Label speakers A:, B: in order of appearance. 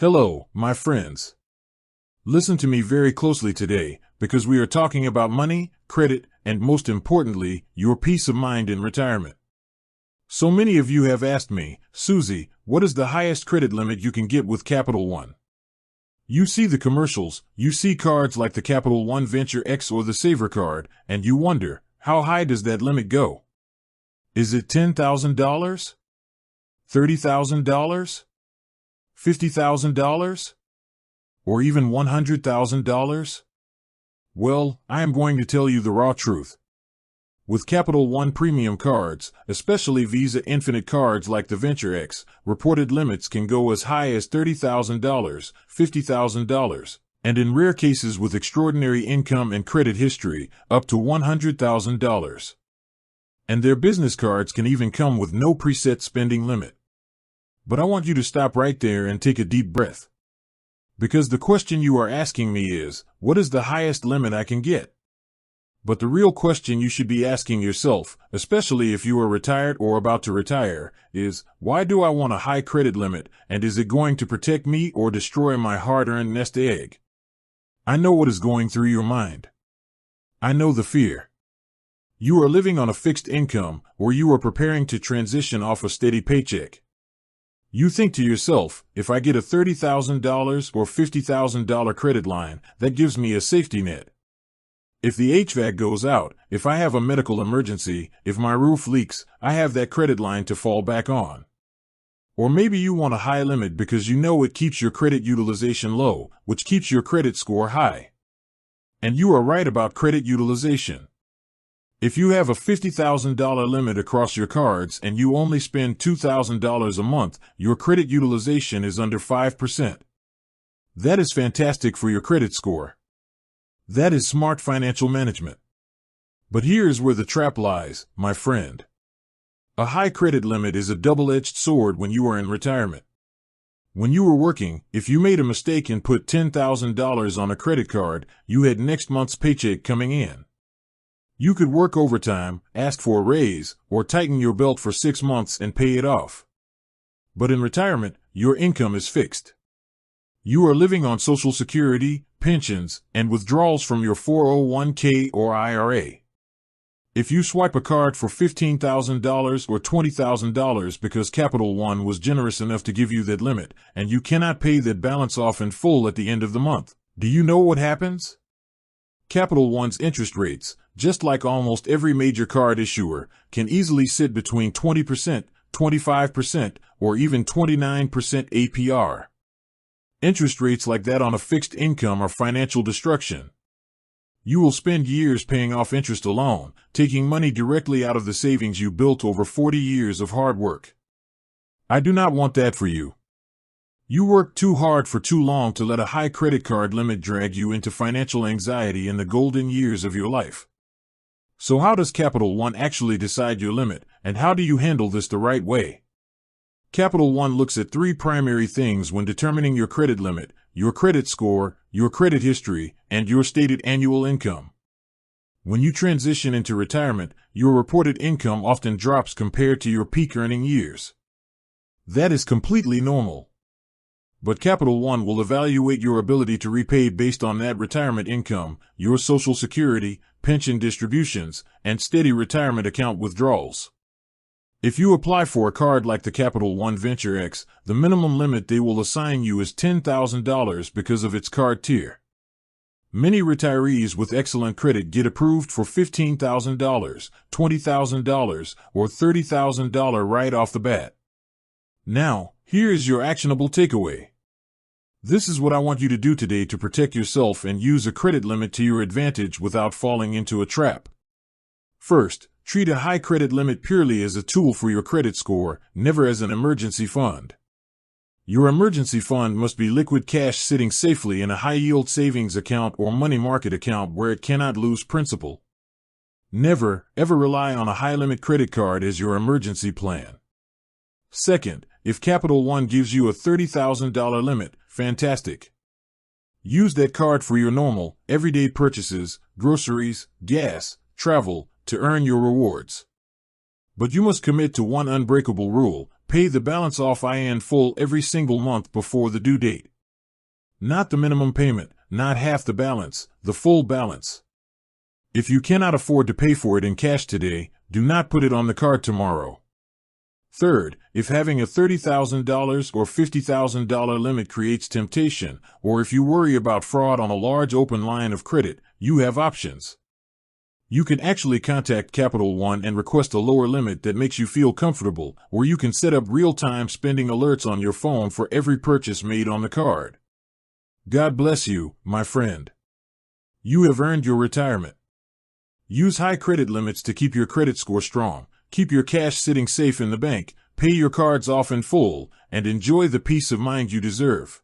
A: Hello, my friends. Listen to me very closely today, because we are talking about money, credit, and most importantly, your peace of mind in retirement. So many of you have asked me, Susie, what is the highest credit limit you can get with Capital One? You see the commercials, you see cards like the Capital One Venture X or the Saver card, and you wonder, how high does that limit go? Is it $10,000? $30,000? $50,000? Or even $100,000? Well, I am going to tell you the raw truth. With Capital One premium cards, especially Visa Infinite cards like the Venture X, reported limits can go as high as $30,000, $50,000, and in rare cases with extraordinary income and credit history, up to $100,000. And their business cards can even come with no preset spending limit. But I want you to stop right there and take a deep breath. Because the question you are asking me is, what is the highest limit I can get? But the real question you should be asking yourself, especially if you are retired or about to retire, is, why do I want a high credit limit, and is it going to protect me or destroy my hard-earned nest egg? I know what is going through your mind. I know the fear. You are living on a fixed income, or you are preparing to transition off a steady paycheck. You think to yourself, if I get a $30,000 or $50,000 credit line, that gives me a safety net. If the HVAC goes out, if I have a medical emergency, if my roof leaks, I have that credit line to fall back on. Or maybe you want a high limit because you know it keeps your credit utilization low, which keeps your credit score high. And you are right about credit utilization. If you have a $50,000 limit across your cards and you only spend $2,000 a month, your credit utilization is under 5%. That is fantastic for your credit score. That is smart financial management. But here's where the trap lies, my friend. A high credit limit is a double-edged sword when you are in retirement. When you were working, if you made a mistake and put $10,000 on a credit card, you had next month's paycheck coming in. You could work overtime, ask for a raise, or tighten your belt for 6 months and pay it off. But in retirement, your income is fixed. You are living on Social Security, pensions, and withdrawals from your 401k or IRA. If you swipe a card for $15,000 or $20,000 because Capital One was generous enough to give you that limit, and you cannot pay that balance off in full at the end of the month, do you know what happens? Capital One's interest rates, just like almost every major card issuer, can easily sit between 20%, 25%, or even 29% APR. Interest rates like that on a fixed income are financial destruction. You will spend years paying off interest alone, taking money directly out of the savings you built over 40 years of hard work. I do not want that for you. You worked too hard for too long to let a high credit card limit drag you into financial anxiety in the golden years of your life. So how does Capital One actually decide your limit, and how do you handle this the right way? Capital One looks at 3 primary things when determining your credit limit: your credit score, your credit history, and your stated annual income. When you transition into retirement, your reported income often drops compared to your peak earning years. That is completely normal. But Capital One will evaluate your ability to repay based on that retirement income, your Social Security, pension distributions, and steady retirement account withdrawals. If you apply for a card like the Capital One Venture X, the minimum limit they will assign you is $10,000 because of its card tier. Many retirees with excellent credit get approved for $15,000, $20,000, or $30,000 right off the bat. Now, here is your actionable takeaway. This is what I want you to do today to protect yourself and use a credit limit to your advantage without falling into a trap. First, treat a high credit limit purely as a tool for your credit score, never as an emergency fund. Your emergency fund must be liquid cash sitting safely in a high-yield savings account or money market account where it cannot lose principal. Never, ever rely on a high-limit credit card as your emergency plan. Second, if Capital One gives you a $30,000 limit, fantastic. Use that card for your normal, everyday purchases, groceries, gas, travel, to earn your rewards. But you must commit to one unbreakable rule: Pay the balance off in full every single month before the due date. Not the minimum payment, not half the balance, the full balance. If you cannot afford to pay for it in cash today, do not put it on the card tomorrow. Third, if having a $30,000 or $50,000 limit creates temptation, or if you worry about fraud on a large open line of credit, you have options. You can actually contact Capital One and request a lower limit that makes you feel comfortable, or you can set up real-time spending alerts on your phone for every purchase made on the card. God bless you, my friend. You have earned your retirement. Use high credit limits to keep your credit score strong, keep your cash sitting safe in the bank, pay your cards off in full, and enjoy the peace of mind you deserve.